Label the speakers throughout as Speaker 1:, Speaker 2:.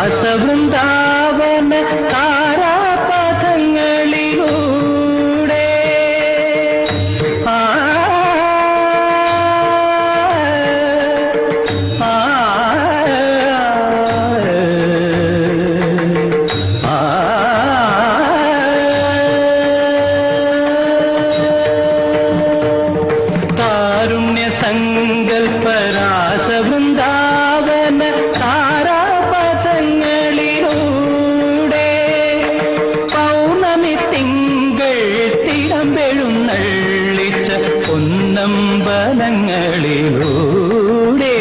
Speaker 1: രാസവൃന്ദാവന താരാപഥങ്ങളിലൂടെ സങ്കൽപ്പരാസവൃന്ദാവന താരാപഥങ്ങളിലൂടെ പൗർണമി തിങ്കൾ തിടമ്പെഴുന്നള്ളിച്ച പൊന്നമ്പലങ്ങളിലൂടെ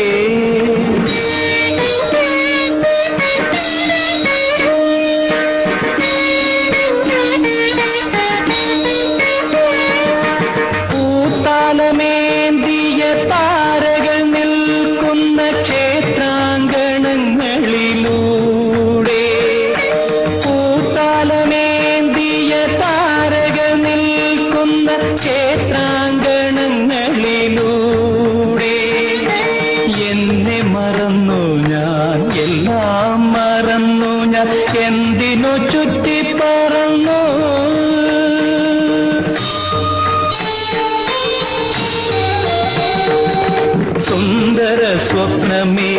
Speaker 1: പൂത്താലമേന്തിയ താരകൾ നിൽക്കുന്ന ക്ഷേത്രാങ്കണങ്ങളിലൂടെ പൂത്താലമേന്തിയ താരകൾ നിൽക്കുന്ന ക്ഷേത്രാങ്കണങ്ങളിലൂടെ എന്നെ മറന്നു ഞാൻ, എല്ലാം മറന്നു ഞാൻ, എന്തിനു ചുറ്റിപ്പറന്നു. സുന്ദര സ്വപ്നമേ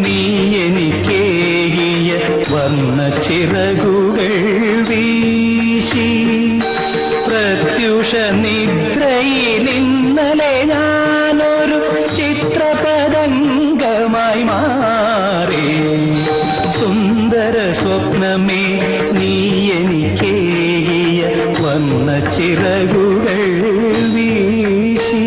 Speaker 1: നീ എനിക്കേകിയ വർണ്ണ ചിറകുകൾ വീശി പ്രത്യുഷ നിദ്രയിൽ ഇന്നലെ ഞാനൊരു ചിത്രപതംഗമായി മാറി. സുന്ദര സ്വപ്നമേ നീ എനിക്കേകിയ വർണ്ണ ചിറകുകൾ വീശി.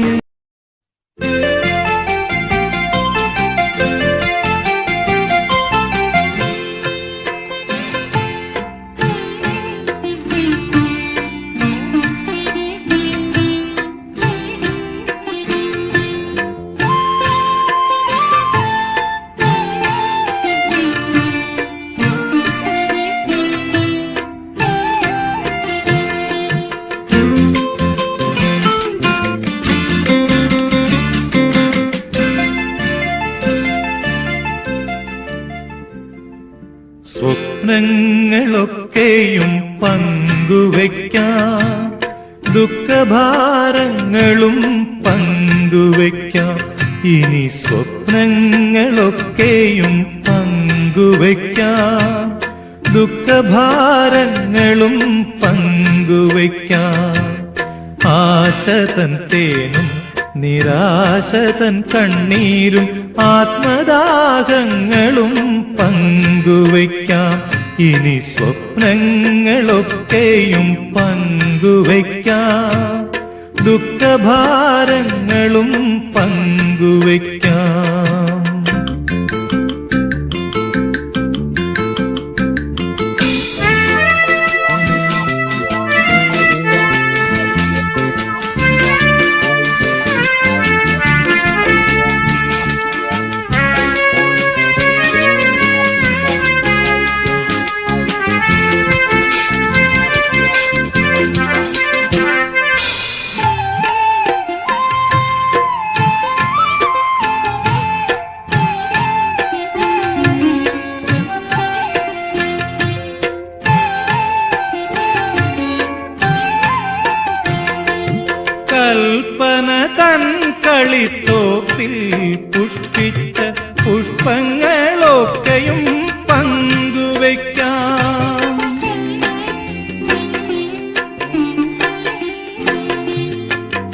Speaker 1: സ്വപ്നങ്ങളൊക്കെയും പങ്കുവയ്ക്കാം, ദുഃഖഭാരങ്ങളും പങ്കുവയ്ക്കാം. ഇനി സ്വപ്നങ്ങളൊക്കെയും പങ്കുവയ്ക്കാം, ദുഃഖഭാരങ്ങളും പങ്കുവയ്ക്കാം. ആശതൻ തേനും നിരാശതൻ കണ്ണീരും ആത്മദാഹങ്ങളും പങ്കുവയ്ക്കാം. ഇനി സ്വപ്നങ്ങളൊക്കെയും പങ്കുവയ്ക്കാം, ദുഃഖഭാരങ്ങളും പങ്കുവയ്ക്കാം. കൽപ്പന തൻ കളിത്തോപ്പിൽ പുഷ്പിച്ച പുഷ്പങ്ങളൊക്കെയും പങ്കുവയ്ക്കാം.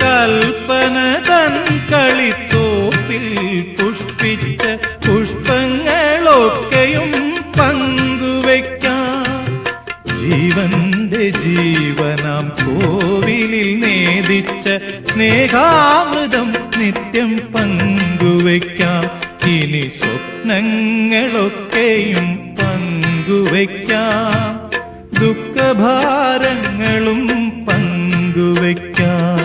Speaker 1: കൽപ്പന തൻ കളിത്തോപ്പിൽ പുഷ്പിച്ച പുഷ്പങ്ങളൊക്കെയും പങ്കുവയ്ക്കാം. ജീവന്റെ ജീവനാം കോവിലിൽ നേദിച്ച സ്നേഹാമൃതം നിത്യം പങ്കുവയ്ക്കാം. ഇനി സ്വപ്നങ്ങളൊക്കെയും പങ്കുവയ്ക്കാം, ദുഃഖഭാരങ്ങളും പങ്കുവയ്ക്കാം.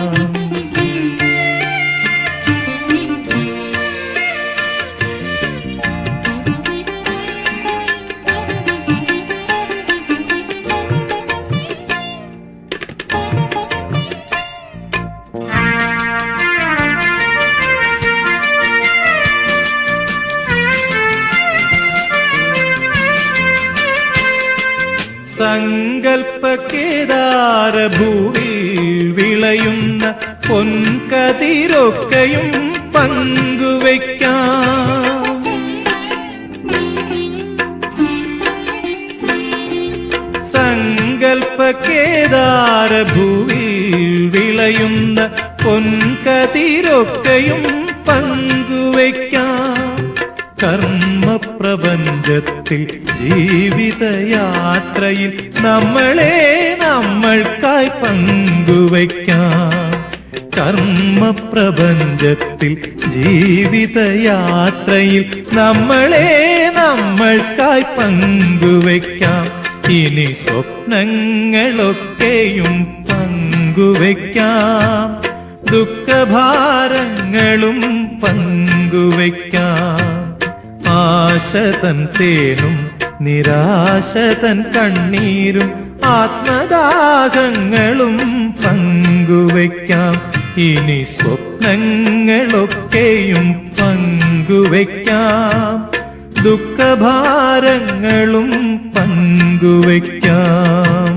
Speaker 1: സങ്കൽപ്പക്കേദാരഭൂവിൽ വിളയുന്ന പൊൻകതിരൊക്കെയും പങ്കുവയ്ക്കാം. സങ്കൽപ്പക്കേദാരഭൂവിൽ വിളയുന്ന പൊൻകതിരൊക്കെയും പങ്കുവയ്ക്കാം. കർമ്മപ്രപഞ്ചത്തിൽ ജീവിതയാത്രയിൽ നമ്മളെ നമ്മൾക്കായി പങ്കുവയ്ക്കാം. കർമ്മപ്രപഞ്ചത്തിൽ ജീവിതയാത്രയിൽ നമ്മളെ നമ്മൾക്കായി പങ്കുവയ്ക്കാം. ഇനി സ്വപ്നങ്ങളൊക്കെയും പങ്കുവയ്ക്കാം. ദുഃഖഭാരങ്ങളും പങ്കുവയ്ക്കാം. ആശതൻ തേനും നിരാശതൻ കണ്ണീരും ആത്മദാഹങ്ങളും പങ്കുവയ്ക്കാം. ഇനി സ്വപ്നങ്ങളൊക്കെയും പങ്കുവയ്ക്കാം. ദുഃഖഭാരങ്ങളും പങ്കുവയ്ക്കാം.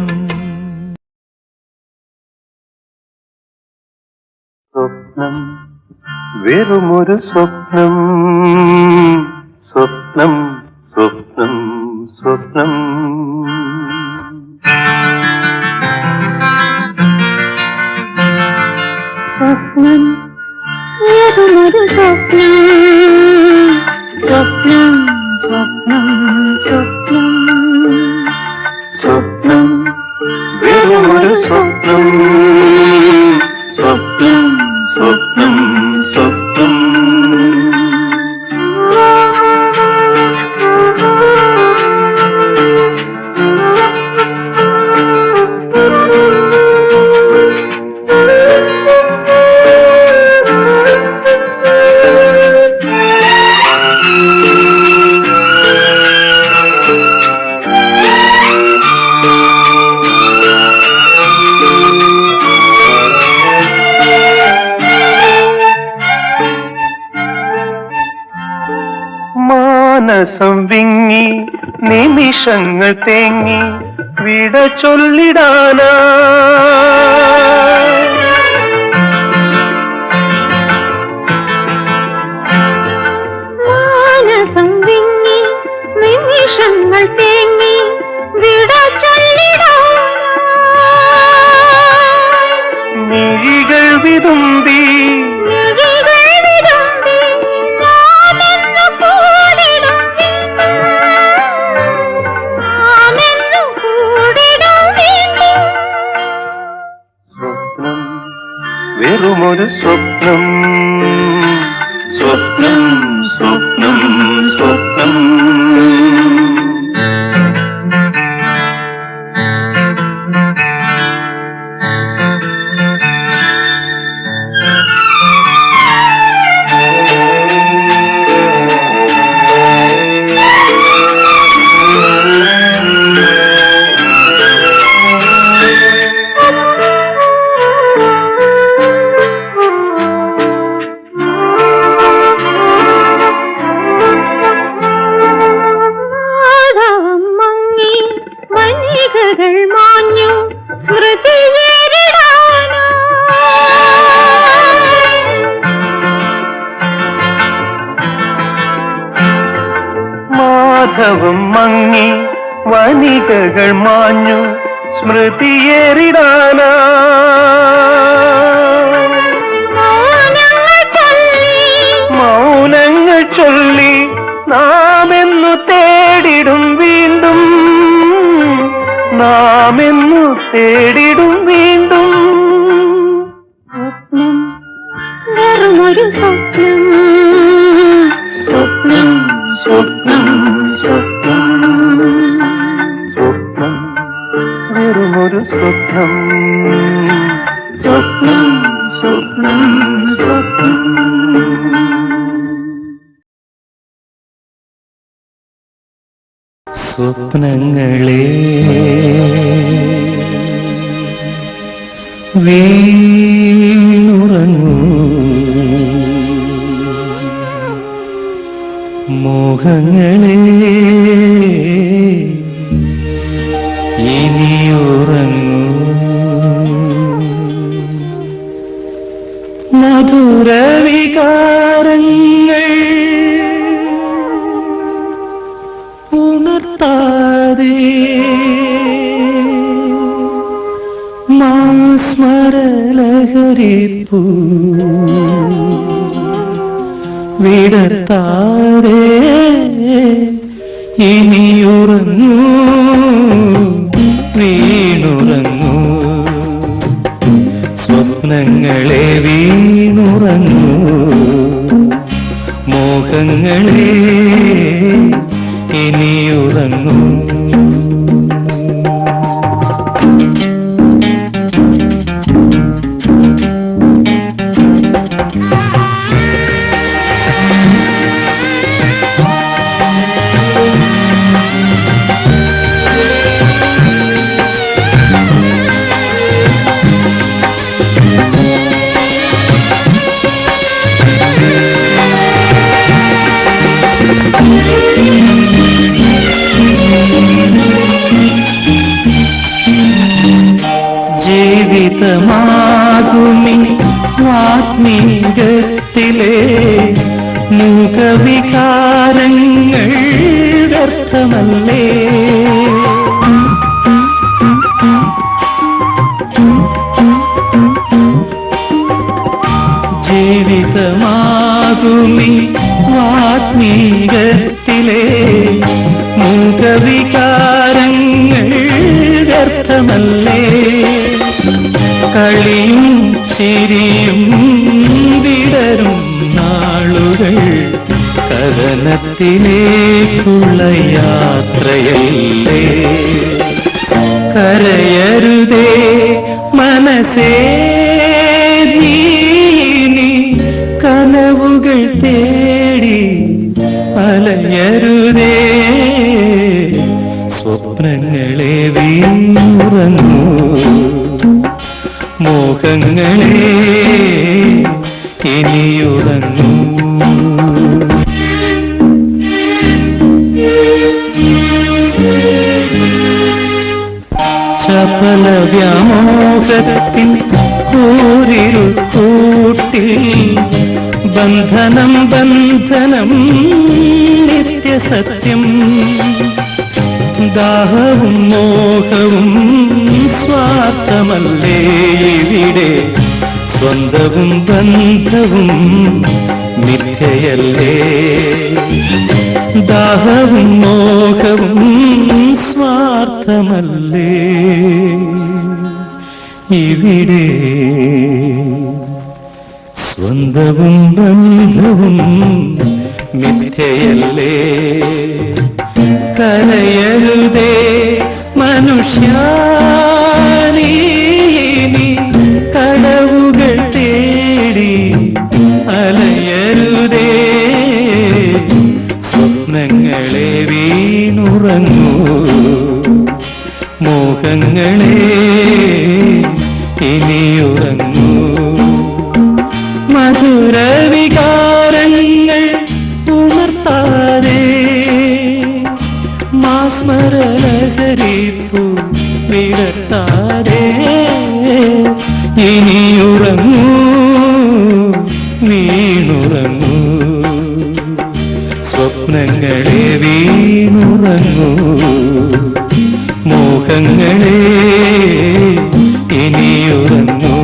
Speaker 2: സ്വപ്നം വെറുമൊരു സ്വപ്നം, സ്വപ്നം സ്വപ്നം സ്വപ്നം.
Speaker 3: സ്വപ്നം വെറുമൊരു സ്വപ്നം, സ്വപ്നം സ്വപ്നം സ്വപ്നം.
Speaker 2: സ്വപ്നം വെറുമൊരു സ്വപ്നം, സ്വപ്നം സ്വപ്നം സ്വപ്നം. മാനസം വിങ്ങി നിമിഷങ്ങൾ തേങ്ങി വിട ചൊല്ലിടാനാ.
Speaker 3: മാനസം വിങ്ങി നിമിഷങ്ങൾ തേങ്ങി വിട ചൊല്ലിടാനാ.
Speaker 2: മിഴികൾ വിതുമ്പി വെറുമൊരു സ്വപ്നം, സ്വപ്നം സ്വപ്നം സ്വപ്നം. മാധവം മങ്ങി വനികകൾ മാഞ്ഞു സ്മൃതിയേറിടാനാ. മൗനങ്ങൾ ചൊല്ലി നാമെന്നു തേടിടും വീണ്ടും, നാമെന്നു തേടിടും വീണ്ടും.
Speaker 3: സ്വപ്നം വെറുമൊരു സ്വപ്നം,
Speaker 2: സ്വപ്നം സ്വപ്നം സ്വപ്നം. സ്വപ്നം വെറുമൊരു സ്വപ്നം, സ്വപ്നം സ്വപ്നം സ്വപ്നം. സ്വപ്നങ്ങളെ വീണുറങ്ങൂ, മോഹങ്ങളെ ഈ മധുരവികാരങ്ങൾ ഉണർത്താതെ മാസ്മരലഹരിപ്പൂ വിടത്താതെ ഇനിയുറങ്ങൂ വീണുറങ്ങൂ സ്വപ്നങ്ങളെ വീണുറങ്ങൂ മോഹങ്ങളെ ഇനിയുറങ്ങൂ ജീവിതമാകുമി ആത്മീകത്തിലെ മുഖവികാരങ്ങൾ വ്യർത്ഥമല്ലേ ജീവിതമാകുമി ആത്മീകത്തിലെ മുഖവികാരങ്ങൾ വ്യർത്ഥമല്ലേ കളിയും ചിരിയും വിടരും നാളുകൾ കഥനത്തിലേക്കുള്ള യാത്രയല്ലേ കരയരുതേ മനസ്സേ നീ കനവുകൾ തേടി അലയരുതേ സ്വപ്നങ്ങളെ വീണുറങ്ങൂ മോഹങ്ങളെ ഇനിയുറങ്ങൂ ചപല വ്യാമോഹത്തിൻ കൂരിരുൾ കൂട്ടിൽ ബന്ധനം ബന്ധനം നിത്യസത്യം ദാഹവും മോഹവും സ്വാർത്ഥമല്ലേ ഇവിടെ സ്വന്തവും ബന്ധവും മിഥ്യയല്ലേ ദാഹവും മോഹവും സ്വാർത്ഥമല്ലേ ഇവിടെ സ്വന്തവും ബന്ധവും മിഥ്യയല്ലേ കരയരുതേ മനുഷ്യാ നീ കടവുകൾ തേടി അലയരുതേ സ്വപ്നങ്ങളെ വീണുറങ്ങൂ മോഹങ്ങളെ ഇനിയുറങ്ങൂ മധുരവികാരങ്ങൾ ഉണർത്താതെ മാസ്മരലഹരിപ്പൂ വിടത്താതെ ഇനിയുറങ്ങൂ വീണുറങ്ങൂ സ്വപ്നങ്ങളെ വീണുറങ്ങൂ മോഹങ്ങളെ ഇനിയുറങ്ങൂ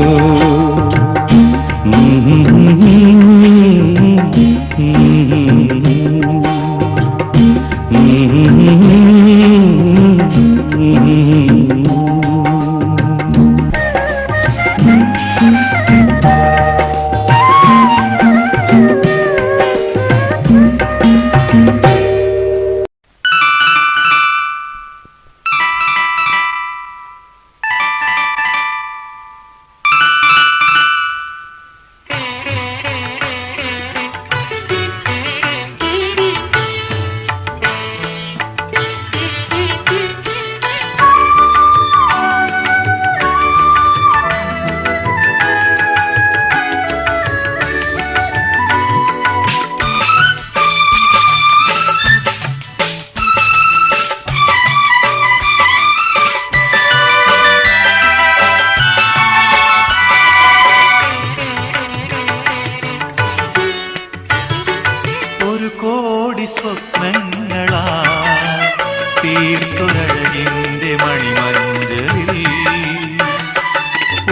Speaker 1: തീർത്തൊരഴകിന്റെ മണിമഞ്ചലിൽ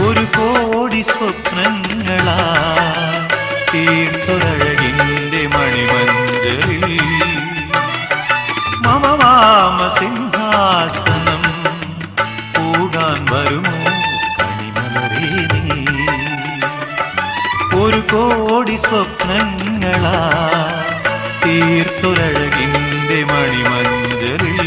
Speaker 1: ഒരു കോടി സ്വപ്നങ്ങളാ തീർത്തൊരഴകിന്റെ മണിമഞ്ചലിൽ മമ വാമ സിംഹാസനം പൂകാൻ വരുമോ കണിമലരേ നീ ഒരു കോടി സ്വപ്നങ്ങളാ തീർത്തൊരഴകിന്റെ മണിമഞ്ചലിൽ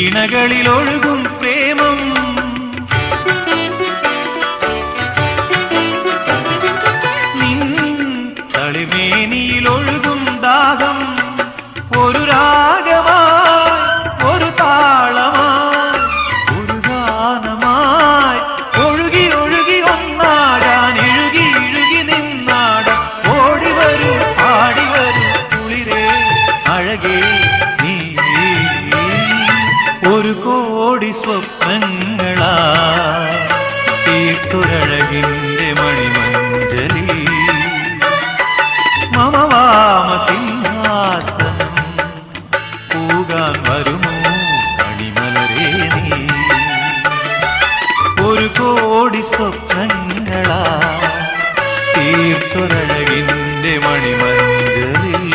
Speaker 1: ഇണകളിലൊഴുകും പ്രേമം നിൻ തളിമേനിയിലൊഴുകും ദാഹം ഒരു രാഗമായി ഒരു താളമായി ഒരു ഗാനമായി ഒഴുകി ഒഴുകി ഒന്നാടാൻ ഇഴുകി ഇഴുകി നിന്നാടാൻ ഓടി വരൂ പാടി വരൂ കുളിരേ അഴകേ നീ ഒരു കോടി സ്വപ്നങ്ങളാ തീർത്തൊരഴകിന്റെ മണിമഞ്ചലിൽ മമ വാമ സിംഹാസനം പൂകാൻ വരുമോ കണിമലരേ നീ ഒരു കോടി സ്വപ്നങ്ങളാ തീർത്തൊരഴകിന്റെ മണിമഞ്ചലിൽ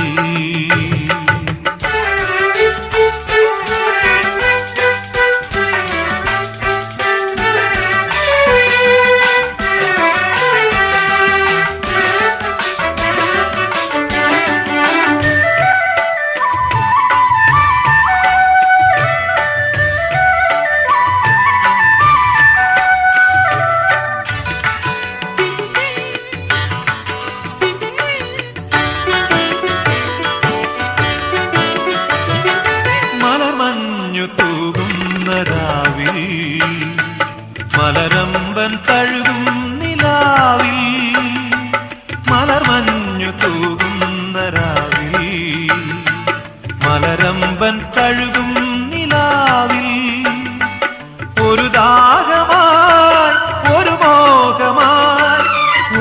Speaker 1: തൂകുന്ന രാവിൽ മലരമ്പൻ തഴുകും നിലാവിൽ മലർമഞ്ഞു തൂകുന്ന രാവിൽ മലരമ്പൻ തഴുകും നിലാവിൽ ഒരു ദാഹമായി ഒരു മോഹമായി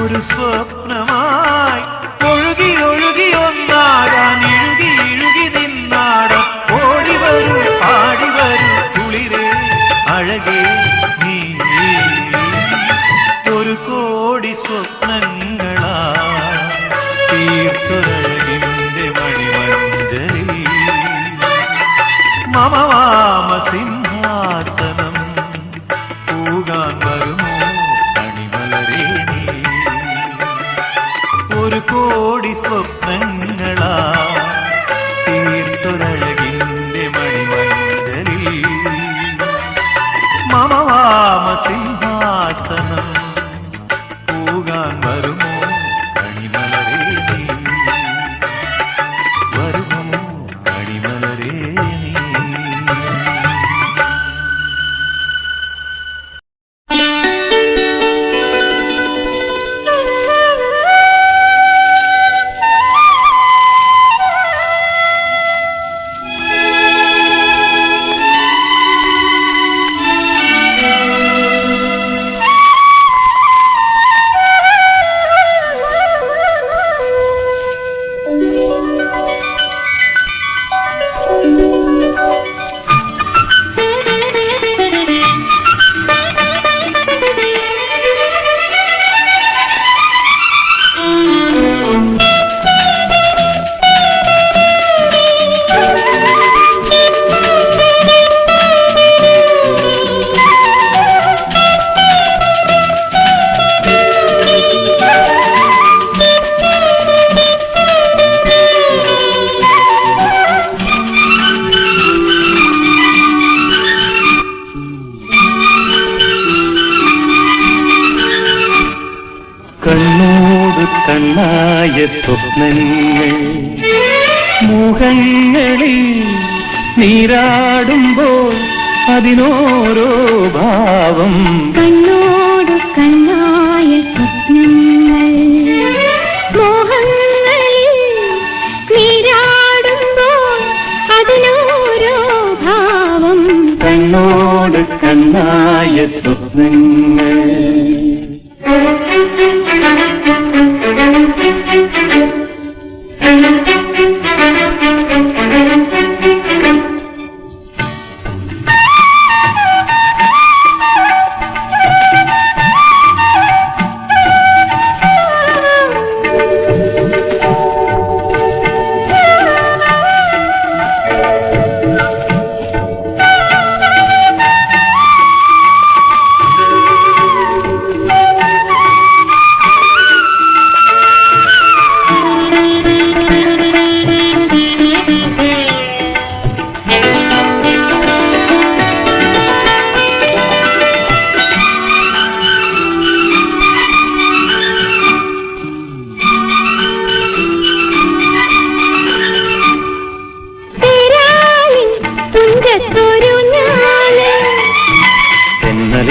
Speaker 1: ഒരു സ്വപ്നമായി ഒഴുകി ഒഴുകി ഒന്നാടാൻ ഇഴുകി ഇഴുകി നിന്നാടാൻ ഓടി വരൂ പാടി വരൂ കുളിരേ അഴകേ നീ ഒരു കോടി സ്വപ്നങ്ങളാ തീർത്തൊരഴകിന്റെ മണിമഞ്ചലിൽ മമ വാമ സിംഹാസനം പൂകാൻ വരുമോ കണിമലരേ നീ ഒരു കോടി സ്വപ്നങ്ങളാ തീർത്തൊരഴകിന്റെ മണിമഞ്ചലിൽ മമ വാമ സിംഹാസനം പൂകാൻ വരും
Speaker 2: കണ്ണോട് കണ്ണായ സ്വപ്നങ്ങൾ മുഖങ്ങളിൽ നീരാടുമ്പോൾ അതിനോരോ ഭാവം.
Speaker 3: കണ്ണോട് കണ്ണായ സ്വപ്നങ്ങൾ മോഹങ്ങളിൽ നീരാടുമ്പോൾ അതിനോരോ ഭാവം.
Speaker 2: കണ്ണോട് കണ്ണായ സ്വപ്നങ്ങൾ.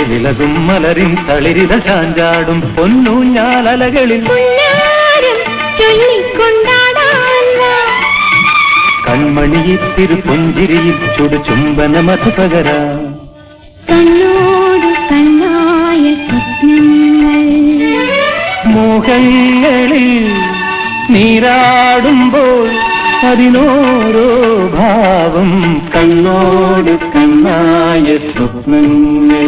Speaker 2: വിലകും മലരിൻ തളിരിത ചാഞ്ചാടും പൊന്നൂഞ്ഞാലലകളിൽ കൺമണിയിത്തിരു പുഞ്ചിരിയിൽ ചുടു ചുംബന മധുപകരാ.
Speaker 3: കണ്ണോട് കണ്ണായ സ്വപ്നങ്ങൾ
Speaker 2: മോഹങ്ങളിൽ നീരാടുമ്പോൾ അതിനോരോ ഭാവം. കണ്ണോട് കണ്ണായ സ്വപ്നങ്ങൾ.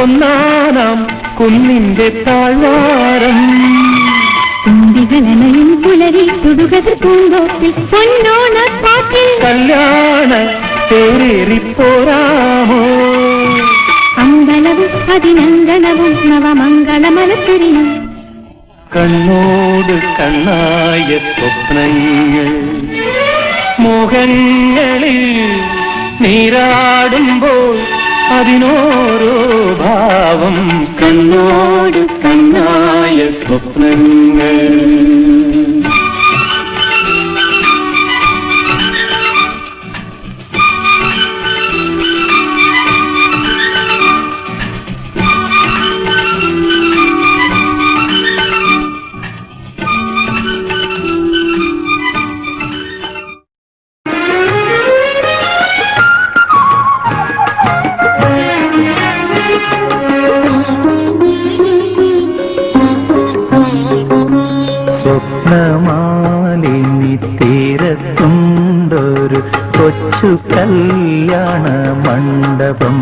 Speaker 2: ഒന്നാനാം കുന്നിന്റെ താഴ്വാരം
Speaker 3: കുന്തികളനയും പുലരി തുടുകത് പൂന്തോപ്പിൽ പൊന്നോണപ്പാട്ടിൽ
Speaker 2: കല്യാണ തേരേറിപ്പോരാമോ.
Speaker 3: അമ്പലവും അതിനങ്കണവും നവമംഗളമലച്ചൊരിയും.
Speaker 2: കണ്ണോട് കണ്ണായ സ്വപ്നങ്ങൾ മോഹങ്ങളിൽ നീരാടുമ്പോൾ അതിനോരോ ഭാവം. കണ്ണോട് കണ്ണായ സ്വപ്നങ്ങൾ. സ്വപ്നമാലിനി തീരത്തുണ്ടൊരു കൊച്ചു കല്യാണ മണ്ഡപം.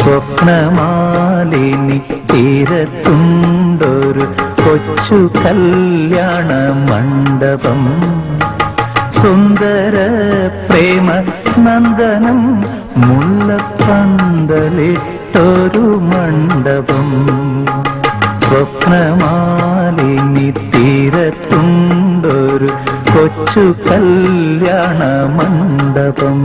Speaker 2: സ്വപ്നമാലിനി തീരത്തുണ്ടൊരു കൊച്ചു കല്യാണ മണ്ഡപം. സുന്ദര പ്രേമ നന്ദനം മുല്ലപ്പന്തലിട്ടൊരു മണ്ഡപം. സ്വപ്നമാലിനി തീരത്തുണ്ടൊരു കൊച്ചു കല്യാണ മണ്ഡപം.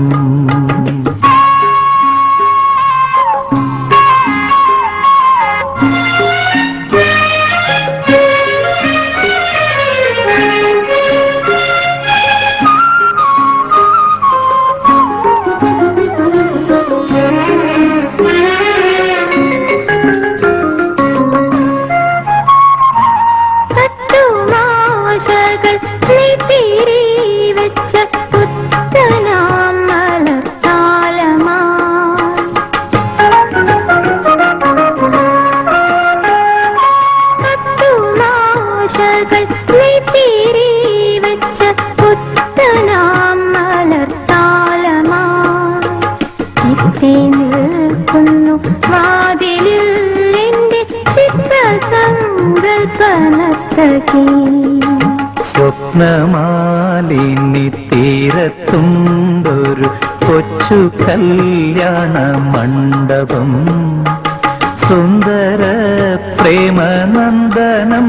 Speaker 3: വെച്ച പുത്തനാം മലർത്താൽ
Speaker 4: എത്തി നിൽക്കുന്നു വാതിലിൽ എന്റെ ചിത്രസങ്കൽപ്പനർത്തകി.
Speaker 2: സ്വപ്നമാലിനി തീരത്തുണ്ടൊരു കൊച്ചു കല്യാണ മണ്ഡപം, സുന്ദര പ്രേമനന്ദനം,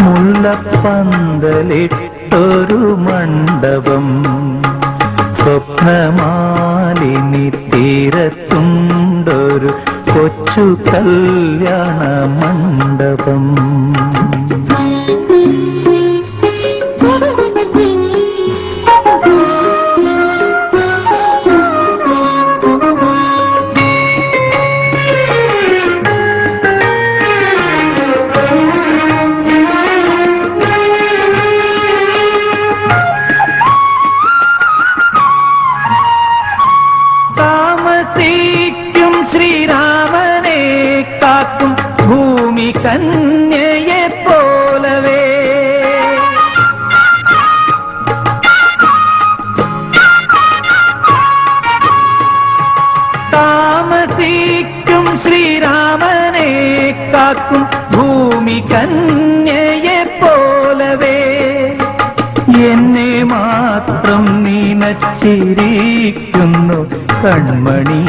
Speaker 2: മുല്ലപ്പന്തലിട്ടൊരു മണ്ഡപം. സ്വപ്നമാലിനി തീരത്തുണ്ടൊരു കൊച്ചു കല്യാണ മണ്ഡപം. താമസിക്കും ശ്രീരാമനെ കാക്കും ഭൂമി കന്യയെ പോലവേ. താമസിക്കും ശ്രീരാമനെ കാക്കും ഭൂമി കന്യയെ പോലവേ. എന്നെ മാത്രം നീനച്ചിരിക്കുന്നു കൺമണി,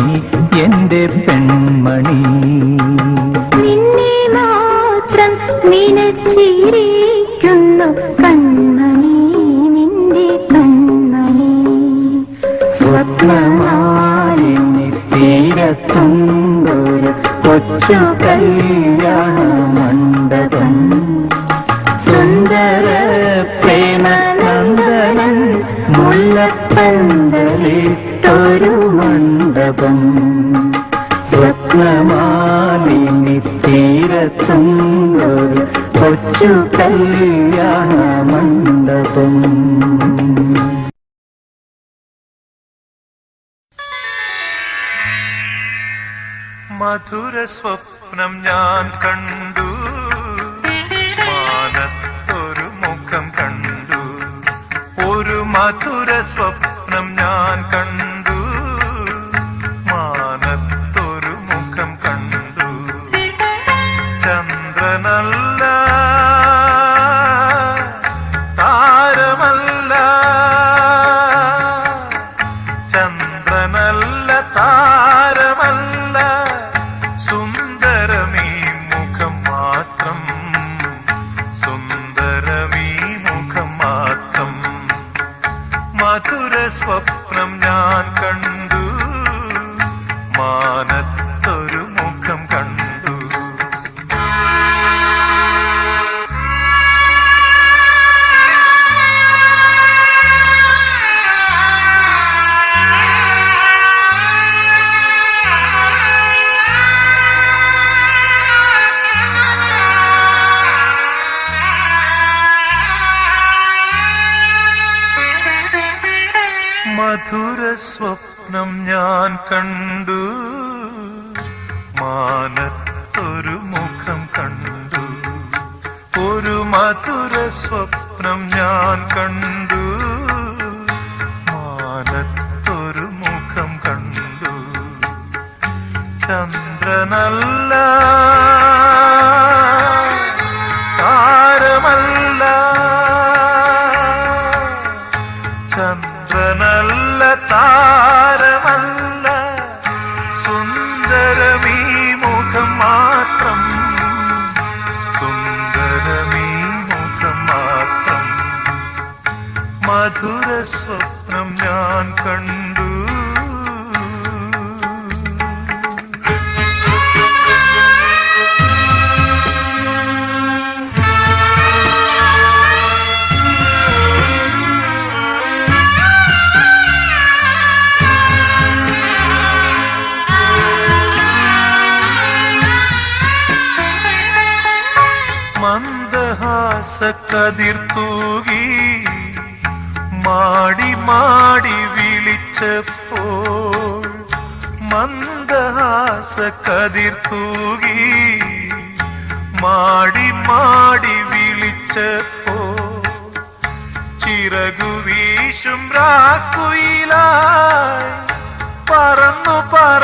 Speaker 2: എന്റെ പെൺമണി.
Speaker 4: നിന്നെ മാത്രം നിനച്ചിരിക്കുന്നു കൺമണി, നിന്റെ കൺമണി.
Speaker 2: സ്വപ്നമാലിനി തീരത്തുണ്ടൊരു കൊച്ചു കല്യാണ മണ്ഡപം, സുന്ദര പ്രേമനന്ദനം, മുല്ലപ്പന്തലിട്ടൊരു മണ്ഡപം. സ്വപ്നമാലിനി തീരത്തുണ്ടൊരു കൊച്ചു കല്യാണ മണ്ഡപം.
Speaker 1: മധുര സ്വപ്നം ഞാൻ കണ്ടു, മാനത്തൊരു മുഖം കണ്ടു. ഒരു മധുര സ്വപ്നം ഞാൻ കണ്ടു, മാനത്തൊരു മുഖം കണ്ടു. ചന്ദ്രനല്ല, താരമല്ല, ചന്ദ്രനല്ല, താരമല്ല, സുന്ദരമീ മുഖം മാത്രം, സുന്ദരമീ മുഖം മാത്രം. മധുര സ്വപ്നം ഞാൻ കണ്ടു, മാനത്തൊരു മുഖം കണ്ടു. മധുര സ്വപ്നം ഞാൻ കണ്ടു, മാനത്തൊരു മുഖം കണ്ടു. ഒരു മധുര സ്വപ്നം ഞാൻ കണ്ടു, മാനത്തൊരു മുഖം കണ്ടു. ചന്ദ്രനല്ല, താരമല്ല, ചന്ദ്രനല്ല, താരമല്ല, സുന്ദരമീ മുഖം മാത്രം, സുന്ദരമീ മുഖം മാത്രം. മധുര സ്വപ്നം ഞാൻ കണ്ടു. മന്ദഹാസക്കതിർ തൂകി മാടി മാടി വിളിച്ചപ്പോൾ, മന്ദഹാസക്കതിർ തൂകി മാടി മാടി വിളിച്ചപ്പോൾ, ചിറകു വീശും രാക്കുയിലായി പറന്നു പറ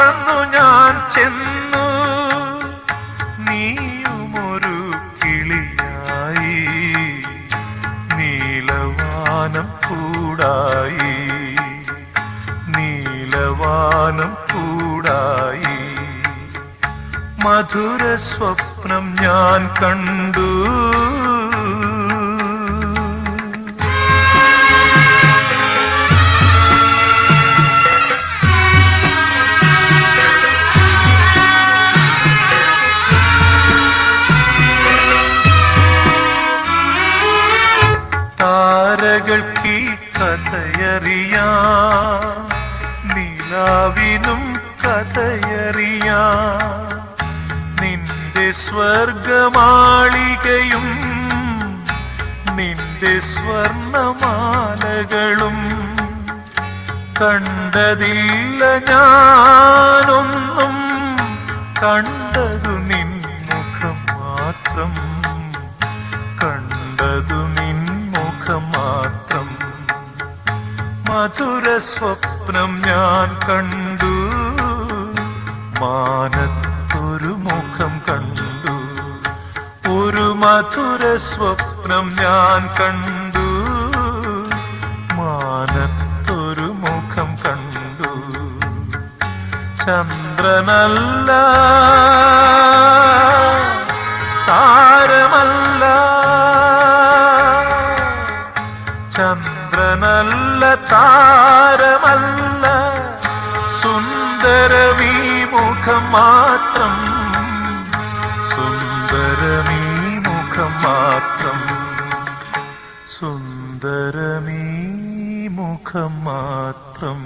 Speaker 1: നീലവാനം കൂടായി മധുര സ്വപ്നം ഞാൻ കണ്ടു. താരകൾക്ക് ഈ കഥയറിയാം, നിലാവിനും കഥയറിയാം. നിന്റെ സ്വർഗമാളികയും നിന്റെ സ്വർണമാലകളും കണ്ടതില്ല ഞാനൊന്നും, കണ്ടതു നിൻ മുഖം മാത്രം, കണ്ടതു നിൻ മുഖം മാത്രം. മധുര സ്വപ്നം ഞാൻ കണ്ടു, മാനത്തൊരു മുഖം കണ്ടു. ഒരു മധുര സ്വപ്നം ഞാൻ കണ്ടു, മാനത്തൊരു മുഖം കണ്ടു. ചന്ദ്രനല്ല, താരമല്ല, ചന്ദ്രനല്ല, താരമല്ല, സുന്ദരമീ മുഖം മാത്രം, സുന്ദരമീ മുഖം മാത്രം, സുന്ദരമീ മുഖം മാത്രം.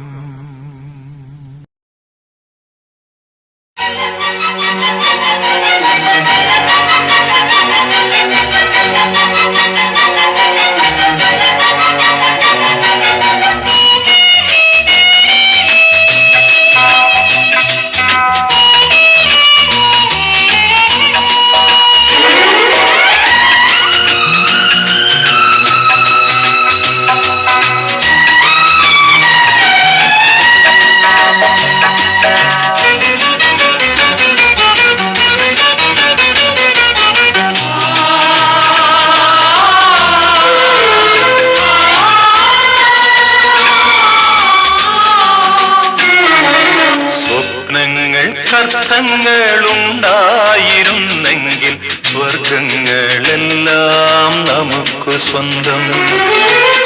Speaker 1: അർത്ഥങ്ങളുണ്ടായിരുന്നെങ്കിൽ സ്വർഗങ്ങളെല്ലാം നമുക്ക് സ്വന്തം.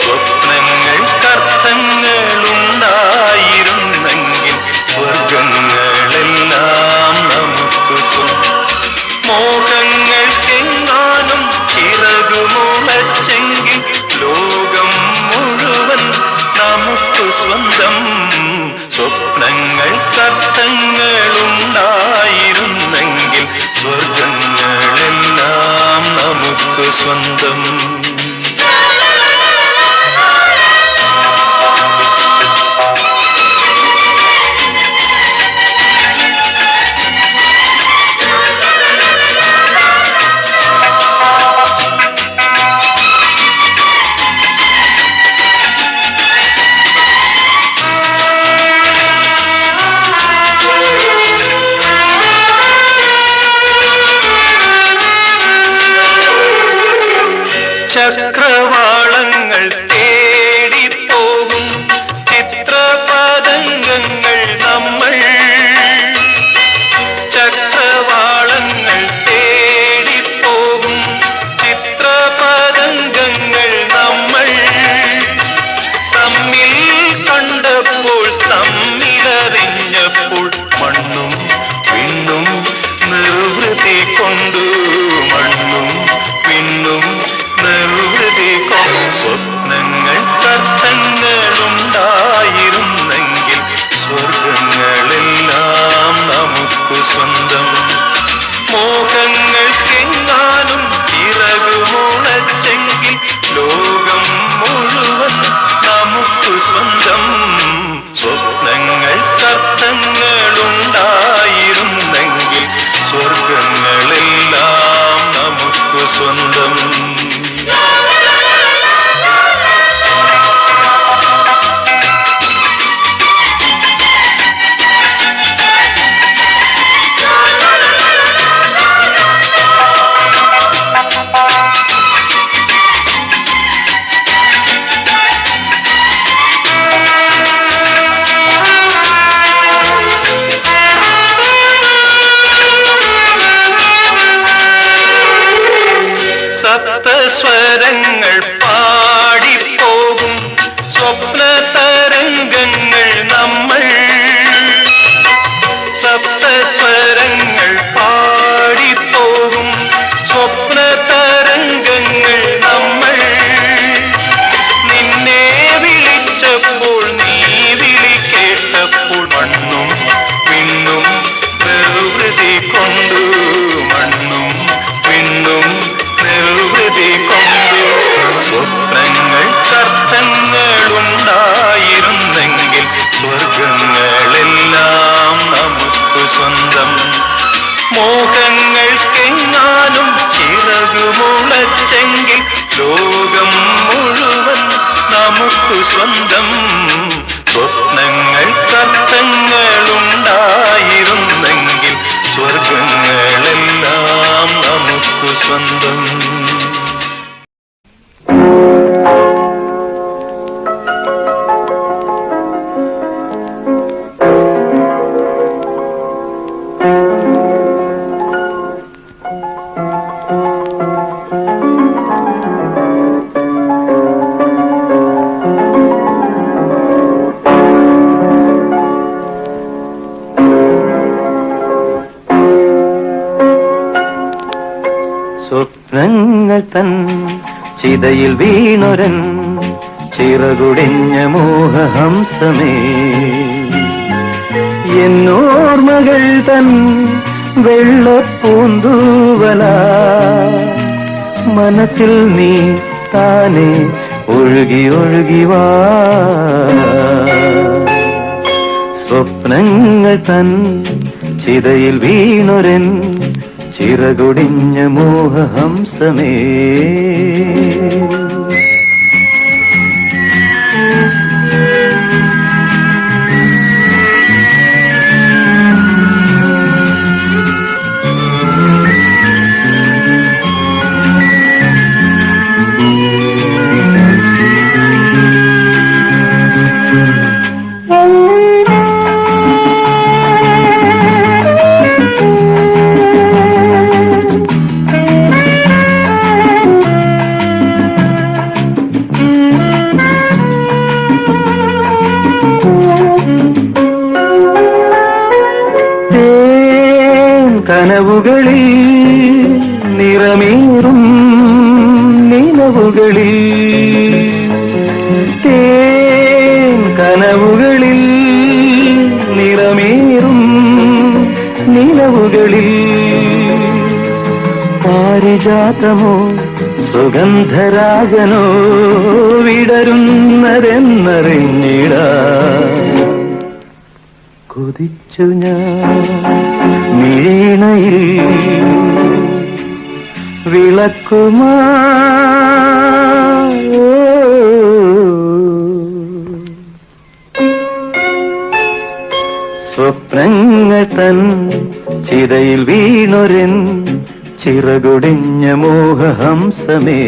Speaker 1: സ്വപ്നങ്ങൾക്കർത്ഥങ്ങളുണ്ടായിരുന്നെങ്കിൽ സ്വർഗങ്ങളെല്ലാം നമുക്ക് സ്വന്തം. മോഹങ്ങൾക്കെങ്ങാനും ചിറകുമുളച്ചെങ്കിൽ ലോകം മുഴുവൻ നമുക്ക് സ്വന്തം. സ്വപ്നങ്ങൾക്കർത്ഥങ്ങളുണ്ടായിരുന്നെങ്കിൽ സ്വർഗങ്ങളെല്ലാം നമുക്ക് സ്വന്തം. മനസ്സെങ്കിൽ ലോകം മുഴുവൻ നമുക്കു സ്വന്തം. സ്വപ്നങ്ങൾക്കർത്ഥങ്ങളുണ്ടായിരുന്നെങ്കിൽ സ്വർഗങ്ങളെല്ലാം നമുക്കു സ്വന്തം.
Speaker 2: സ്വപ്നങ്ങൾ തൻ ചിതയിൽ വീണൊരൻ ചിറകുടിഞ്ഞ മോഹഹംസമേ, എന്നോർമകൾ തൻ വെള്ളപ്പൂന്തൂവല മനസ്സിൽ നീ താനെ ഒഴുകി ഒഴുകി വാ. സ്വപ്നങ്ങൾ തൻ ചിതയിൽ വീണൊരൻ ചിറകുടിഞ്ഞ മോഹഹംസമേ. കനവുകളിൽ നിറമേറും നിലവുകളിൽ, തേൻ കനവുകളിൽ നിറമേറും നിലവുകളിൽ, പാരിജാതമോ സുഗന്ധരാജനോ വിടരുന്നതെന്നറിഞ്ഞിട കൊതിച്ചു ഞാൻ മിഴിണയിൽ വിളക്കുമാ. സ്വപ്നങ്ങൾ തൻ ചിതയിൽ വീണൊരൻ ചിറകുടിഞ്ഞ മോഹഹംസമേ.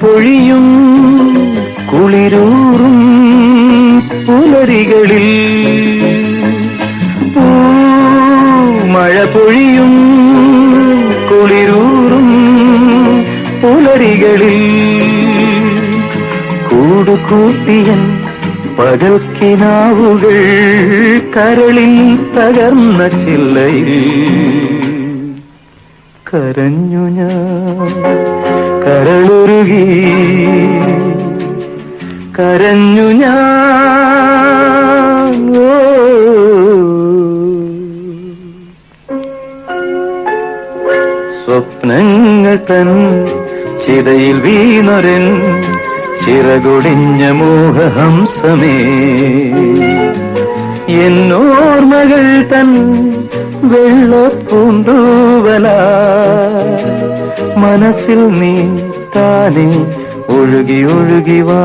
Speaker 2: പൊഴിയും കുളിരൂറും പുലരികളിൽ, മഴ പൊഴിയും കുളിരൂറും പുലരികളിൽ, കൂടുകൂട്ടിയൻ പകൽക്കിനാവുകൾ കരളിൽ തകർന്ന ചില്ലയിൽ കരഞ്ഞു ഞാൻ കരളുരുകി, കരഞ്ഞു ഞാൻ. സ്വപ്നങ്ങൾ തൻ ചിതയിൽ വീണൊരൻ ചിറകുടിഞ്ഞ മോഹഹംസമേ, എന്നോർമകൾ തൻ വെള്ളപ്പൂന്തൂവല മനസ്സിൽ നീ താനെ ഒഴുകി ഒഴുകി വാ.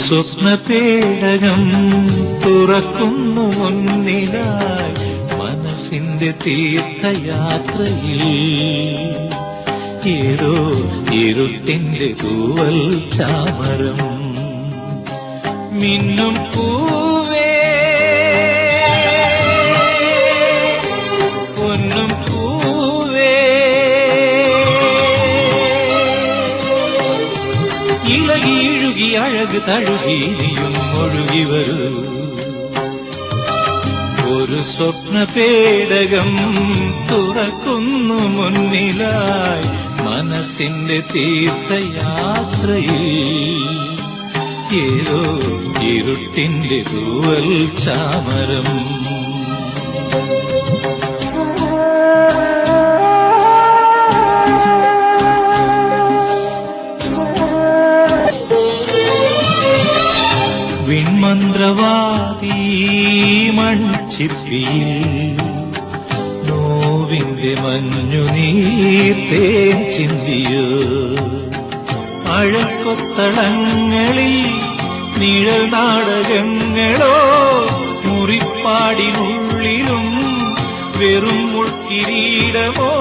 Speaker 5: സ്വപ്ന പേടകം തുറക്കുന്നു മുന്നിലായി മനസ്സിന്റെ തീർത്ഥയാത്രയിൽ ഏതോ ഇരുട്ടിന്റെ തൂവൽ ചാമരം മിന്നും പൂവേ പൊന്നും പൂവേ ഇളകിയിഴുകി അഴക് തഴുകി നീയും ഒഴുകി വരൂ ഒരു സ്വപ്ന പേടകം തുറക്കുന്നു മുന്നിലായി മനസ്സിന്റെ തീർത്ഥയാത്രയിൽ ഏതോ ഇരുട്ടിന്റെ തൂവൽ ചാമരം വിൺമന്ത്രവാദി മൺചിപ്പിയിൽ നോവിന്റെ മഞ്ഞുനീർത്തേൻ ചിന്തിയോ അഴക്കൊത്തളങ്ങളിൽ നിഴൽ നാടകങ്ങളോ മുറിപ്പാടിനുള്ളിലും വെറും മുൾക്കിരീടമോ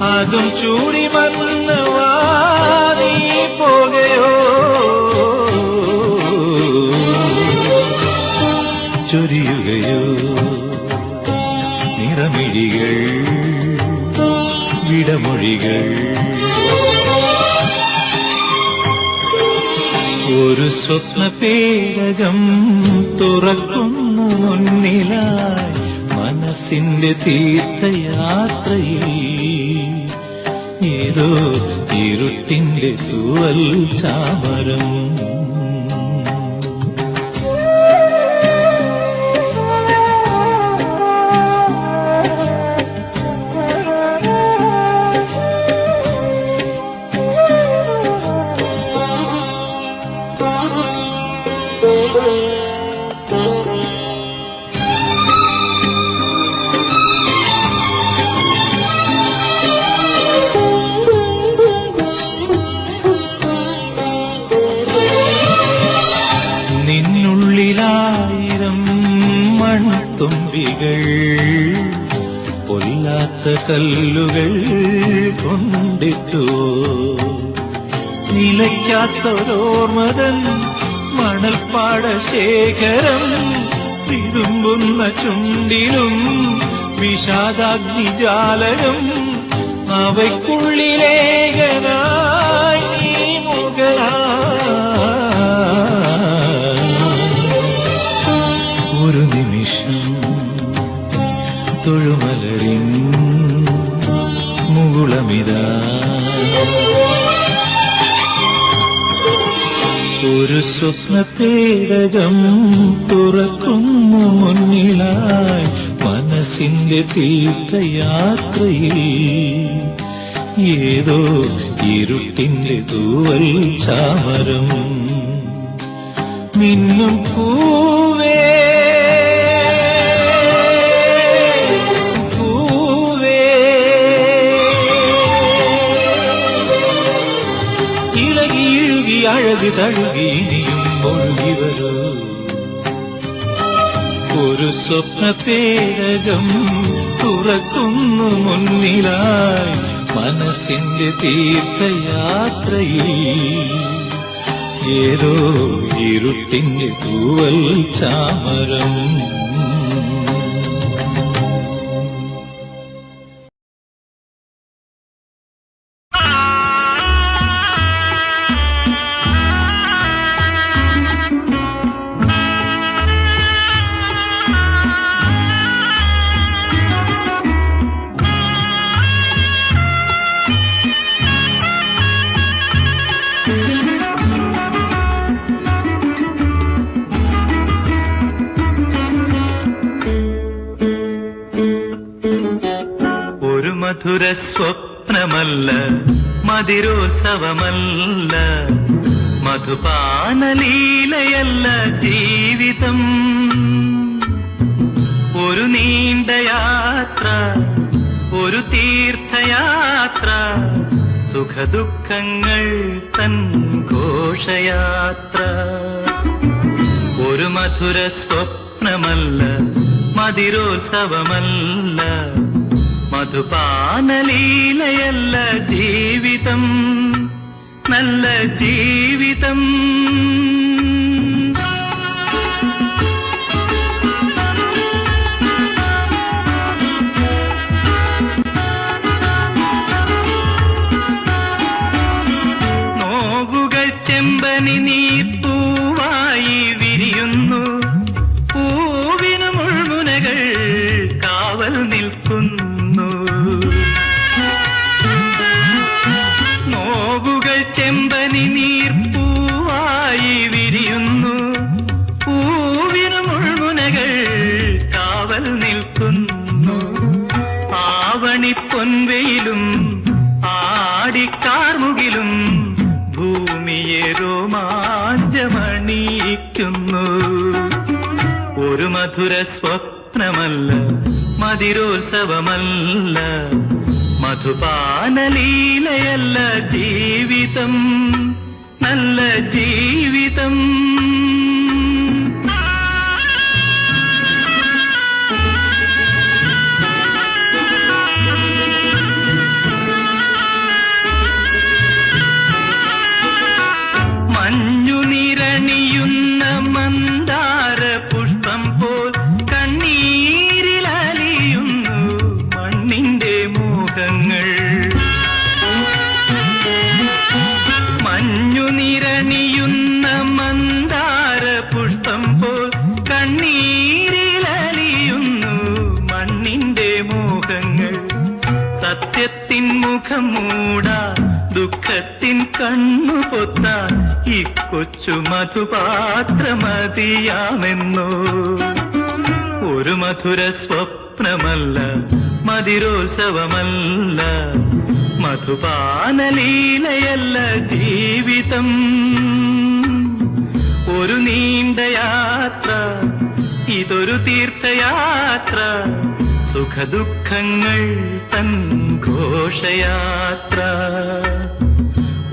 Speaker 5: അതും ചൂടി വന്നവാനീ പോകയോ ചൊരിയുകയോ നിറമിഴികൾ വിടമൊഴികൾ ഒരു സ്വപ്ന പേടകം തുറക്കുന്നു മുന്നിലായി മനസ്സിന്റെ തീർത്ഥയാത്രയിൽ ഏതോ ഇരുട്ടിന്റെ തൂവൽ ചാമരം നിന്നുള്ളിലായിരം മൺതുമ്പികൾ പൊല്ലാത്ത കല്ലുകൾ കൊണ്ടിട്ടു നിലയ്ക്കാത്തൊരോർമതൻ മണൽപ്പാടശേഖരം വിതുമ്പുന്ന ചുണ്ടിലും വിഷാദാഗ്നിജാലകം അവയ്ക്കുള്ളിലേകനായി നീ ഒരു നിമിഷം തൊഴുമലരിൻ മുകുളമിതാ ഒരു സ്വപ്ന പേടകം തുറക്കുന്നു മുന്നിലായി മനസ്സിന്റെ തീർത്ഥയാത്രയിൽ ഏതോ ഇരുട്ടിന്റെ തൂവൽ ചാമരം മിന്നും പൂവേ പൂവേ ഇളകിയിഴുകി അഴക് തഴുകി നീയും ഒഴുകി വരൂ ഒരു സ്വപ്ന പേടകം തുറക്കുന്നു മുന്നിലായി മനസ്സിന്റെ തീർത്ഥയാത്രയിൽ ഏതോ ഇരുട്ടിന്റെ തൂവൽ ചാമരം മധുര സ്വപ്നമല്ല മതിരോത്സവമല്ല മധുപാനലീലയല്ല ജീവിതം ഒരു നീണ്ട യാത്ര ഒരു തീർത്ഥയാത്ര സുഖദുഃഖങ്ങൾ തൻ ഘോഷയാത്ര. ഒരു മധുര സ്വപ്നമല്ല, മതിരോത്സവമല്ല, മധുപാനലീലയല്ല ജീവിതം, നല്ല ജീവിതം. നോവുകൾ ചെമ്പനി നീർപ്പൂവായി വിരിയുന്നു, പൂവിനു മുൾമുനകൾ കാവൽ നിൽക്കുന്നു. നോവുകൾ ചെമ്പനി നീർപ്പൂവായി വിരിയുന്നു, പൂവിനു മുൾമുനകൾ കാവൽ നിൽക്കുന്നു. ആവണി പൊൻവെയിലും ആടിക്കാർമുകിലും ഭൂമിയെ രോമാഞ്ചമണിയിക്കുന്നു. ഒരു മധുര സ്വപ്നമല്ല, മതിരോത്സവമല്ല, മധുപാനലീലയല്ല ജീവിതം, നല്ല ജീവിതം. മഞ്ഞു നിരണിയുന്ന മന്ദാര പുഷ്പം പോൽ കണ്ണീരിലലിയുന്നു മണ്ണിന്റെ മോഹങ്ങൾ. മഞ്ഞു നിരണിയുന്ന മന്ദാര പുഷ്പം പോൽ കണ്ണീരിലലിയുന്നു മണ്ണിന്റെ മോഹങ്ങൾ. സത്യത്തിൻ മുഖം മൂടാൻ, ദുഃഖത്തിൻ കണ്ണു പൊത്താൻ ഈ കൊച്ചു മധുപാത്രമതിയാമെന്നോ. ഒരു മധുര സ്വപ്നമല്ല, മതിരോത്സവമല്ല, മധുപാനലീലയല്ല ജീവിതം. ഒരു നീണ്ട യാത്ര, ഇതൊരു തീർത്ഥയാത്ര, സുഖദുഃഖങ്ങൾ തൻ ഘോഷയാത്ര.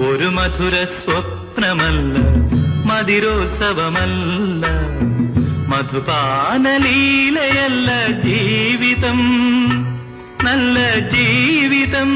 Speaker 5: ഒരു മധുര സ്വപ്നമല്ല, മതിരോത്സവമല്ല, മധുപാനലീലയല്ല ജീവിതം, നല്ല ജീവിതം.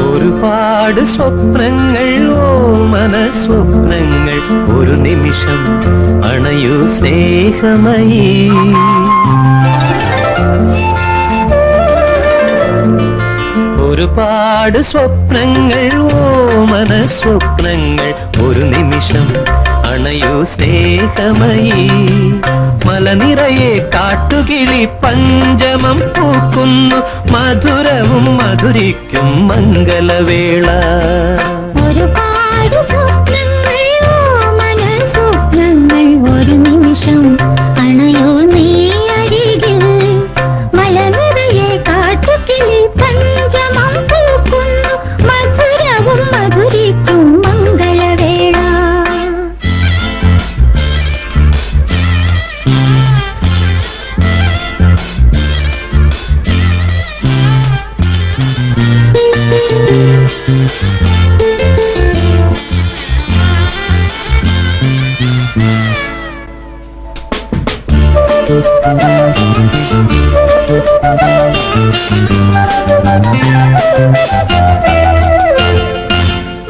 Speaker 2: ഒരുപാട് സ്വപ്നങ്ങൾ, ഓമന സ്വപ്നങ്ങൾ, ഒരു നിമിഷം അണയൂ സ്നേഹമയീ. ഒരുപാട് സ്വപ്നങ്ങൾ, ഓമന സ്വപ്നങ്ങൾ, ഒരു നിമിഷം അണയൂ സ്നേഹമയീ. മലനിറയെ കാട്ടുകിളി പഞ്ചമം പൂക്കുന്നു, മധുരവും മധുരിക്കും മംഗലവേള.
Speaker 3: ഒരുപാട് സ്വപ്നങ്ങൾ, ഓമന സ്വപ്നങ്ങൾ, ഒരു നിമിഷം അണയോ നീ അരികിൽ. മലനിറയെ കാട്ടുകിളി പഞ്ചമം പൂക്കുന്നു, മധുരവും മധുരിക്കും മംഗലവേള.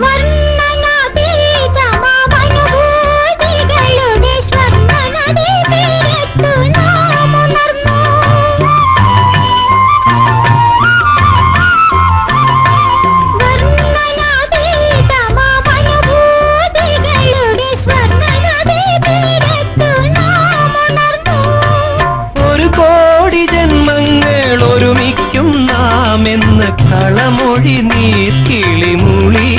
Speaker 3: വർണ്ണനാതീതമാമനുഭൂതികളുടെ സ്വർണ്ണനദീ തീരത്തു നാം ഉണർന്നു. വർണ്ണനാതീതമാമനുഭൂതികളുടെ സ്വർണ്ണനദീ തീരത്തു നാം ഉണർന്നു.
Speaker 2: ഒരു കോടി ജന്മങ്ങൾ ഒരുമിക്കും നാമെന്ന് കളം മൊഴി നീർ കിളിമൂളി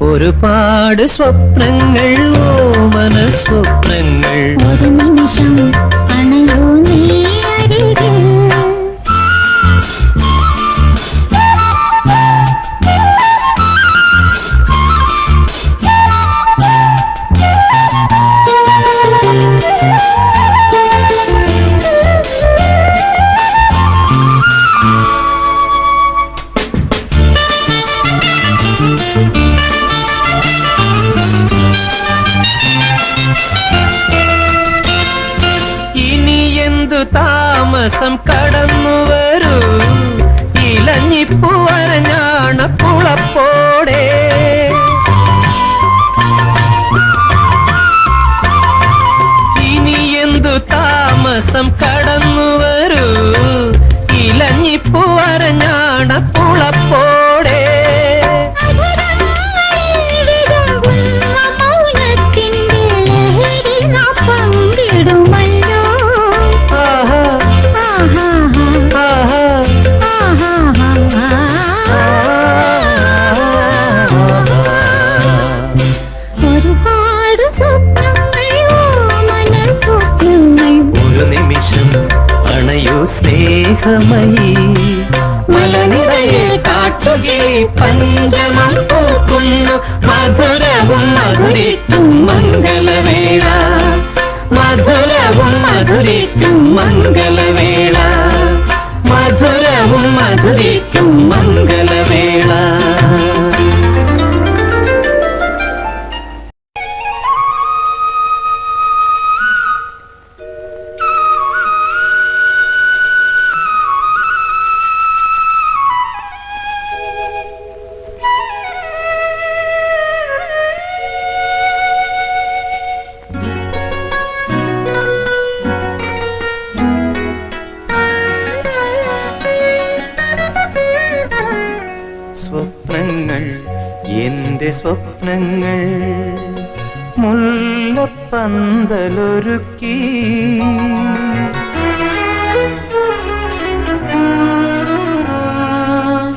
Speaker 2: ഒരുപാട് സ്വപ്നങ്ങൾ ഓമന സ്വപ്നങ്ങൾ
Speaker 3: ഒരു നിമിഷം അണയോ നീ അരികിൽ
Speaker 2: താമസം കടന്നു വരൂ ഇലഞ്ഞിപ്പൂ അരഞ്ഞാണ കുളപ്പോടെ ഇനി എന്തു താമസം കടന്നു വരൂ ഇലഞ്ഞിപ്പൂ അരഞ്ഞാണ കുളപ്പോടെ സ്നേഹമയി മലനിറയെ കാട്ടുകിളി പഞ്ചമം പൂക്കുന്നു മധുരവും മധുരിക്കും മംഗളവേള മധുരവും മധുരിക്കും മംഗളവേള മധുരവും മധുരിക്കും മംഗളവേള സ്വപ്നങ്ങൾ എന്റെ സ്വപ്നങ്ങൾ മുല്ലപ്പന്തലൊരുക്കി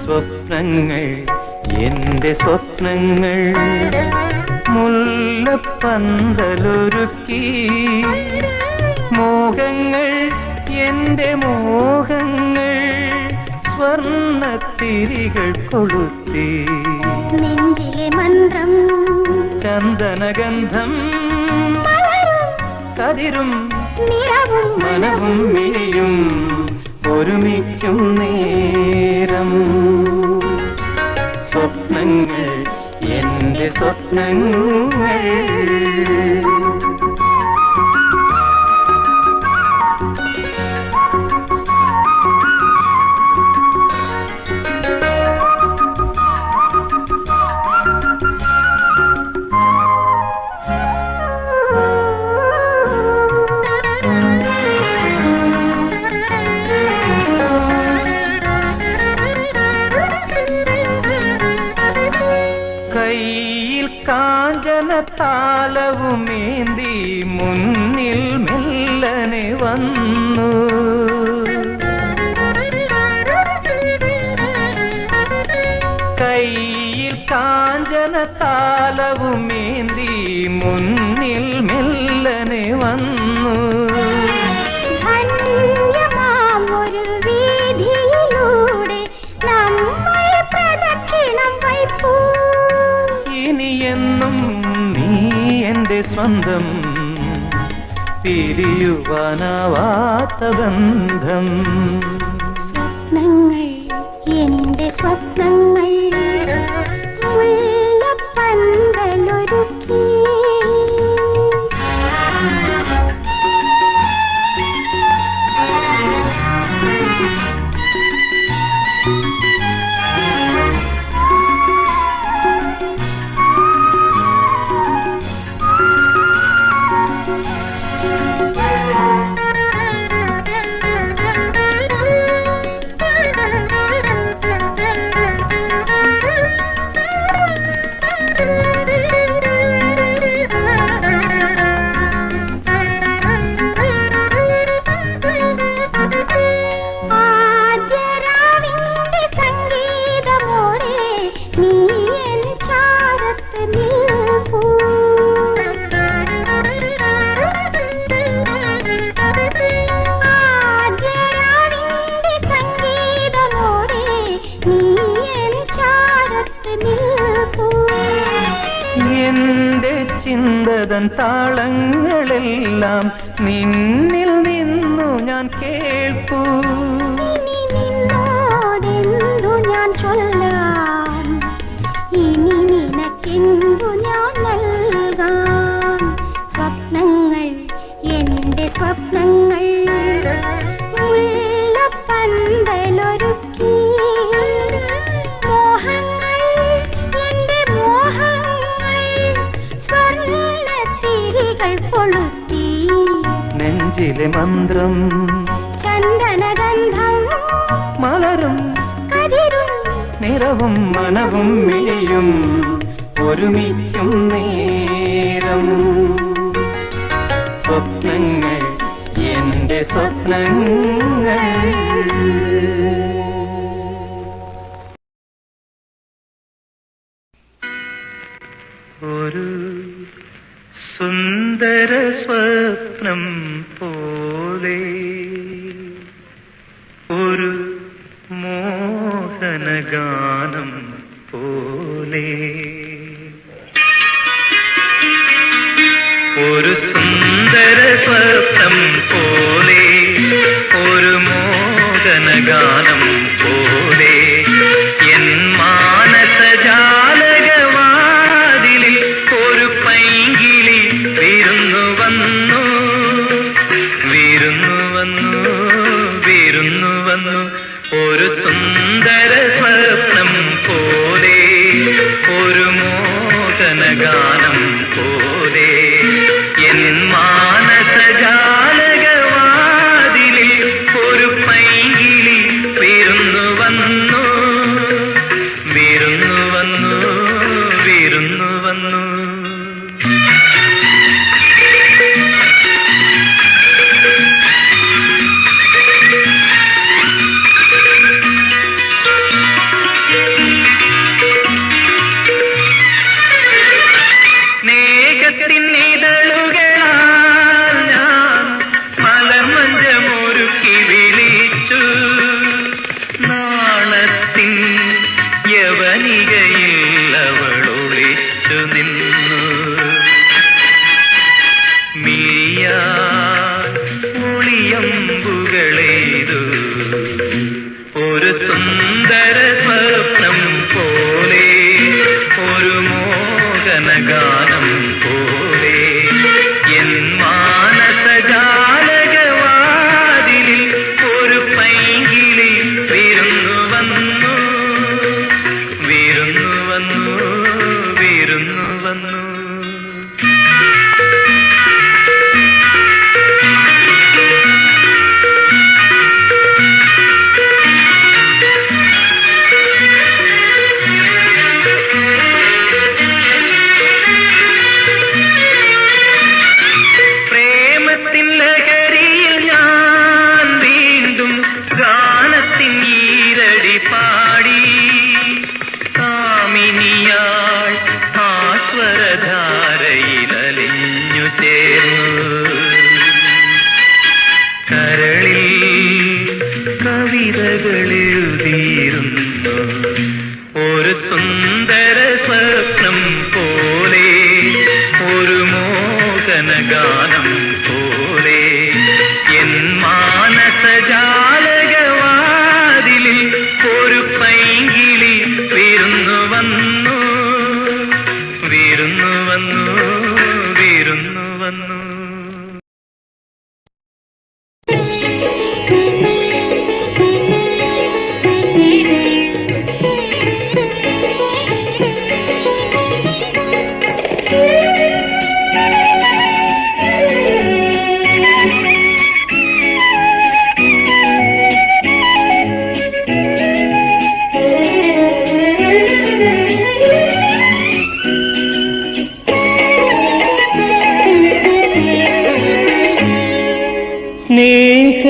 Speaker 2: സ്വപ്നങ്ങൾ എന്റെ സ്വപ്നങ്ങൾ മുല്ലപ്പന്തലൊരുക്കി മോഹങ്ങൾ എന്റെ മോഹങ്ങൾ സ്വർണ്ണത്തിരികൾ കൊളുത്തി
Speaker 3: നെഞ്ചിലെ മന്ത്രം
Speaker 2: ചന്ദനഗന്ധം കതിരും
Speaker 3: നിറവും
Speaker 2: മനവും മിഴിയും ഒരുമിക്കും നേരം സ്വപ്നങ്ങൾ എന്റെ സ്വപ്നങ്ങൾ കയ്യിൽ കാഞ്ചന താലവുമേന്തി മുന്നിൽ മെല്ലനെ വന്നു കയ്യിൽ കാഞ്ചന താലവുമേന്തി മുന്നിൽ മെല്ലനെ വന്നു
Speaker 3: ധന്യമാമൊരു വീതിയിലൂടെ നമ്മൾ പ്രദക്ഷിണം വയ്പ്പൂ
Speaker 2: ഇനിയെന്നും നീ എന്റെ സ്വന്തം പിരിയുവാനാവാത്ത ബന്ധം
Speaker 3: സ്വപ്നങ്ങൾ എന്റെ സ്വപ്നങ്ങൾ മുല്ലപ്പന്തലൊരുക്കി
Speaker 2: ചിന്തതൻ താളങ്ങളെല്ലാം നിന്നിൽ നിന്നു ഞാൻ കേൾപ്പൂ.
Speaker 3: ഇനി നിന്നോടെന്തു ഞാൻ ചൊല്ലാം, ഇനി നിനക്കെന്തു ഞാൻ നൽകാം. സ്വപ്നങ്ങൾ എന്റെ സ്വപ്നങ്ങൾ മുല്ലപ്പന്തലൊരുക്കി, മോഹങ്ങൾ എന്റെ മോഹങ്ങൾ സ്വർണ്ണത്തിരികൾ കൊളുത്തി.
Speaker 2: നെഞ്ചിലെ മന്ത്രം
Speaker 3: ചന്ദനഗന്ധം
Speaker 2: മലരും
Speaker 3: കതിരും
Speaker 2: നിറവും മനവും മിഴിയും ഒരുമിക്കും നേരം. സ്വപ്നങ്ങൾ എന്റെ സ്വപ്നങ്ങൾ.
Speaker 5: ഒരു സുന്ദര സ്വപ്നം പോലെ ഒരു മോഹനഗാനം പോലെ ഒരു സുന്ദര സ്വപ്നം പോലെ ഒരു മോഹനഗാനം പോലെ എൻ മാനസജാലകവാതിലിൽ ഒരു പൈങ്കിളി വിരുന്നു വന്നു വിരുന്നു വന്നു വിരുന്നു വന്നു. ഒരു സുന്ദര സ്വപ്നം പോലെ ഒരു മോഹനഗാനം പോലെ എൻ മാനസജാലകവാതിലിൽ ഒരു പൈങ്കിളി വിരുന്നു വന്നു വിരുന്നു വന്നു വിരുന്നു വന്നു. സ്നേഹത്തിനിതളുകളാൽ ഞാൻ മലർമഞ്ചമൊരുക്കി വിളിച്ചു. നാണത്തിൻ യവനികയിൽ അവളൊളിച്ചു നിന്നു. മിഴിയാ ഒളിയമ്പുകളെയ്തു ഒരു സുന്ദര സ്വപ്നം പോലെ ഒരു മോഹനഗാനം പോലെ എൻ മാനസജാലകവാതിലിൽ ഒരു പൈങ്കിളി വിരുന്നു വന്നു വിരുന്നു വന്നു വിരുന്നു വന്നു. പ്രേമത്തിൻ ലഹരിയിൽ ഞാൻ വീണ്ടും ഗാനത്തിൻ ഈരടി പാടി. കാമിനിയാൾ ആസ്വരധാരയിലലിഞ്ഞു ചേർന്നു. കരളിൽ കവിതകളെഴുതിയിരുന്നു ഒരു സുന്ദര സ്വപ്നം പോലെ ഒരു മോഹനഗാനം പോലെ എൻ മാനസജാലകവാതിലിൽ ഒരു പൈങ്കിളി വിരുന്നു വന്നു വിരുന്നു വന്നു വിരുന്നു വന്നു.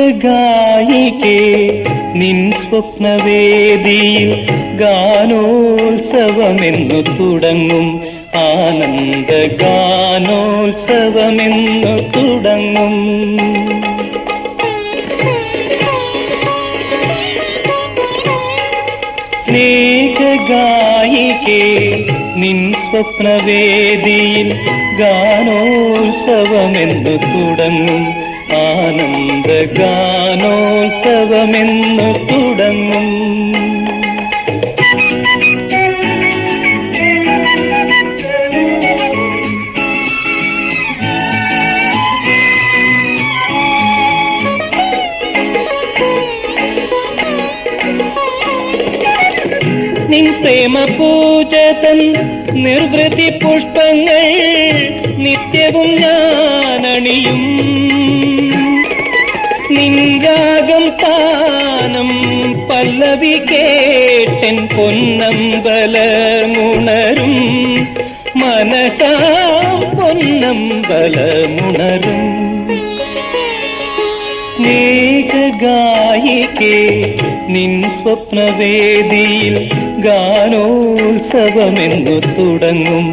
Speaker 2: സ്നേഹഗായികേ നിൻ സ്വപ്നവേദിയിൽ ഗാനോത്സവമെന്നു തുടങ്ങും. ആനന്ദ ഗാനോത്സവമെന്നു തുടങ്ങും. സ്നേഹ സ്നേഹഗായികേ നിൻ സ്വപ്നവേദിയിൽ ഗാനോത്സവമെന്നു തുടങ്ങും ആനന്ദ ഗാനോത്സവമെന്നു തുടങ്ങും നിൻ പ്രേമ പൂജതൻ നിർവൃതി പുഷ്പങ്ങൾ നിത്യവും ഞാനണിയും നിൻ രാഗം താനം പല്ലവി കേട്ടൻ പൊന്നമ്പലമുണരും മനസാ പൊന്നമ്പലമുണരും സ്നേഹഗായികേ നിൻ സ്വപ്നവേദിയിൽ ഗാനോത്സവമെന്നു തുടങ്ങും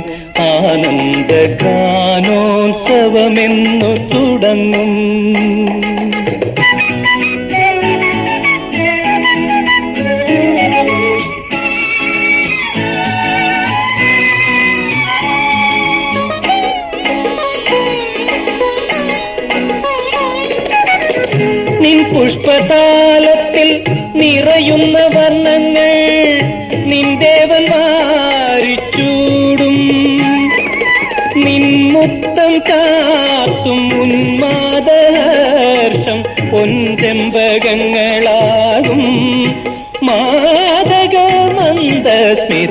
Speaker 2: ആനന്ദ ഗാനോത്സവമെന്നു തുടങ്ങും നിൻ പുഷ്പതാലത്തിൽ നിറയുന്ന വർണ്ണങ്ങൾ നിൻ ദേവന്മാരിച്ചൂടും നിൻ മുത്തം കാത്തും ഉന്മാദഹർഷം പൊൻചെമ്പകങ്ങളാകും മാദക മന്ദസ്മിതങ്ങളാകും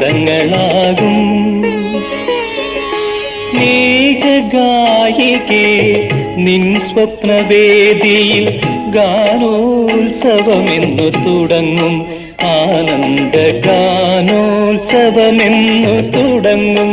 Speaker 2: സ്നേഹഗായികേ നിൻ സ്വപ്നവേദിയിൽ ഗാനോത്സവമെന്നു തുടങ്ങും ആനന്ദ ഗാനോത്സവമെന്നു തുടങ്ങും